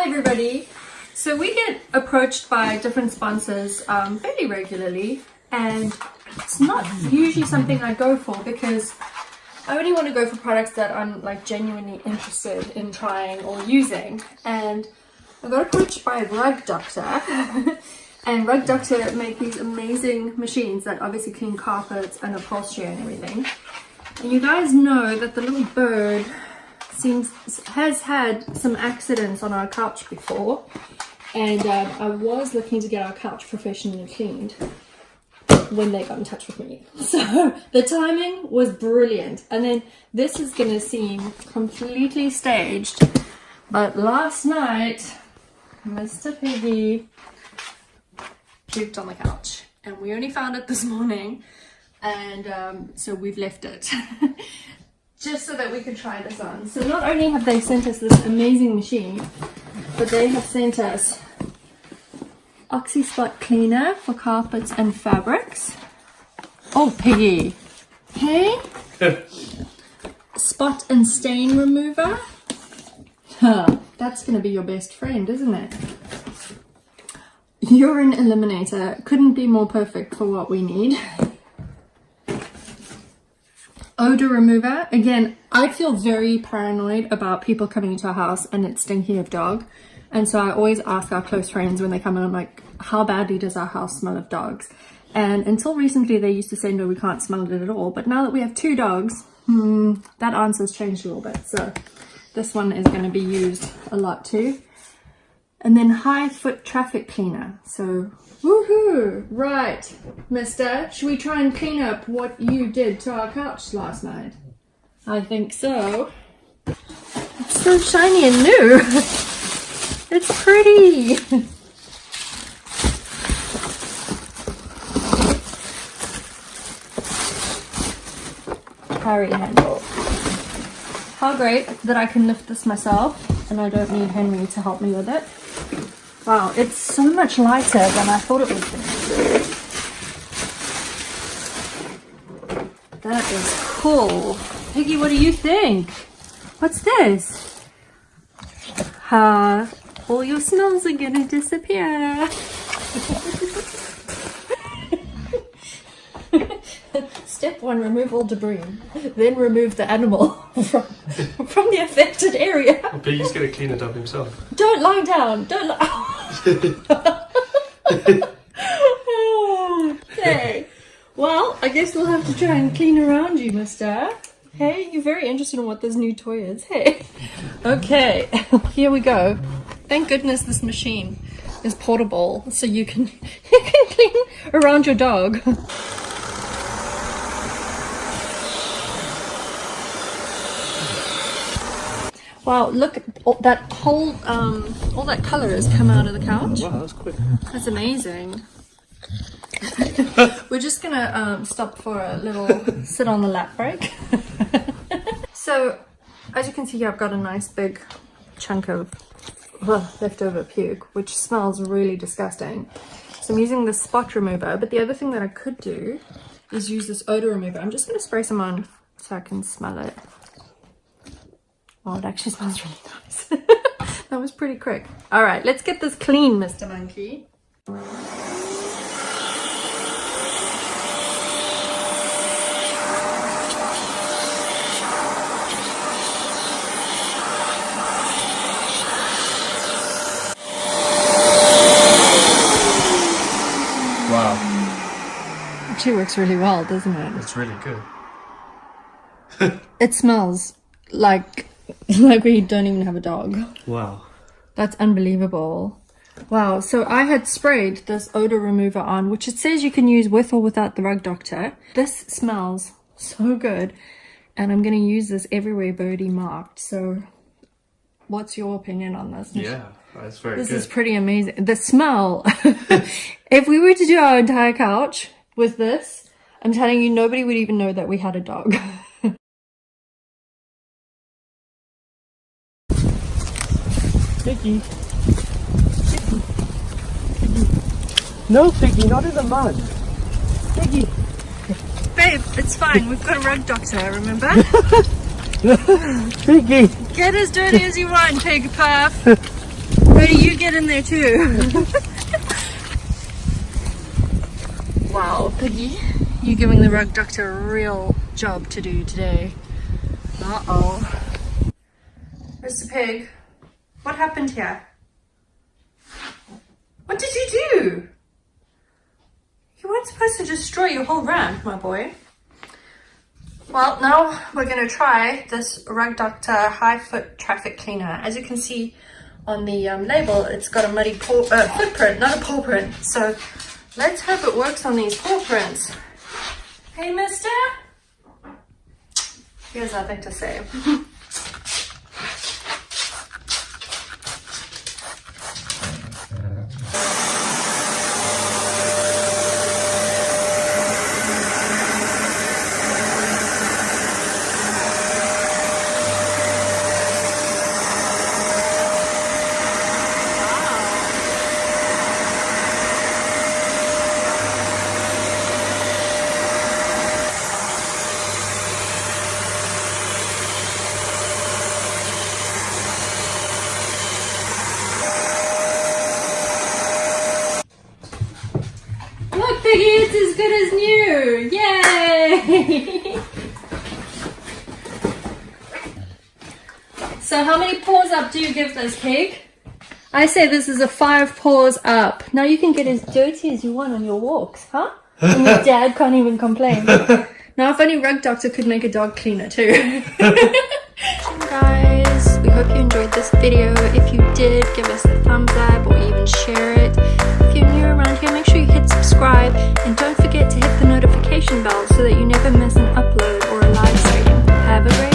everybody. So we get approached by different sponsors fairly regularly, and it's not usually something I go for because I only want to go for products that I'm like genuinely interested in trying or using. And I got approached by Rug Doctor and Rug Doctor make these amazing machines that obviously clean carpets and upholstery and everything. And you guys know that the little bird has had some accidents on our couch before, and I was looking to get our couch professionally cleaned when they got in touch with me. So the timing was brilliant. And then this is going to seem completely staged, but last night Mr. Piggy puked on the couch and we only found it this morning, and so we've left it just so that we could try this on. So not only have they sent us this amazing machine, but they have sent us Oxy Spot Cleaner for carpets and fabrics. Oh, Piggy. Hey? Spot and stain remover. Huh, that's going to be your best friend, isn't it? Urine eliminator. Couldn't be more perfect for what we need. Odor remover. Again, I feel very paranoid about people coming into our house and it's stinky of dog. And so I always ask our close friends when they come in, I'm like, how badly does our house smell of dogs? And until recently, they used to say, no, we can't smell it at all. But now that we have 2 dogs, that answer's changed a little bit. So this one is going to be used a lot too. And then high foot traffic cleaner. So, woohoo! Right, mister, should we try and clean up what you did to our couch last night? I think so. It's so shiny and new. It's pretty. Carry handle. How great that I can lift this myself and I don't need Henry to help me with it. Wow, it's so much lighter than I thought it would be. That is cool. Piggy, what do you think? What's this? All your smells are gonna disappear. Step 1, remove all debris. Then remove the animal from the affected area. Well, Piggy's gonna clean it up himself. Don't lie down. Don't lie. Okay. Well, I guess we'll have to try and clean around you, mister. Hey, you're very interested in what this new toy is. Hey. Okay, here we go. Thank goodness this machine is portable, so you can clean around your dog. Wow, look, all that color has come out of the couch. Wow, that was quick. That's amazing. We're just gonna stop for a little sit on the lap break. So, as you can see here, I've got a nice big chunk of leftover puke, which smells really disgusting. So I'm using this spot remover, but the other thing that I could do is use this odor remover. I'm just gonna spray some on so I can smell it. Oh, it actually smells really nice. That was pretty quick. All right, let's get this clean, Mr. Monkey. Wow. Actually works really well, doesn't it? It's really good. It smells like we don't even have a dog. Wow. That's unbelievable. Wow, so I had sprayed this odor remover on, which it says you can use with or without the Rug Doctor. This smells so good, and I'm going to use this everywhere birdie marked. So what's your opinion on this? Yeah, that's very good. This is pretty amazing. The smell. If we were to do our entire couch with this, I'm telling you, nobody would even know that we had a dog. Piggy. No, Piggy, not in the mud. Piggy. Babe, it's fine. We've got a Rug Doctor, remember? Piggy. Get as dirty as you want, Pig Puff. Brady, you get in there too. Wow, Piggy, you're giving the rug doctor a real job to do today. Uh-oh. Mr. Pig, what happened here? What did you do? You weren't supposed to destroy your whole ramp, my boy. Well, now we're going to try this Rug Doctor High Foot Traffic Cleaner. As you can see on the label, it's got a muddy footprint, not a paw print. So let's hope it works on these paw prints. Hey, mister? He has nothing to say. Look, Piggy, it's as good as new! Yay! So how many paws up do you give this, Pig? I say this is a 5 paws up. Now you can get as dirty as you want on your walks, huh? And your dad can't even complain. Now if only Rug Doctor could make a dog cleaner too. Guys, we hope you enjoyed this video. If you did, give us a thumbs up or even share it. If you're new around here, make sure you hit subscribe and don't forget to hit the notification bell so that you never miss an upload or a live stream. Have a great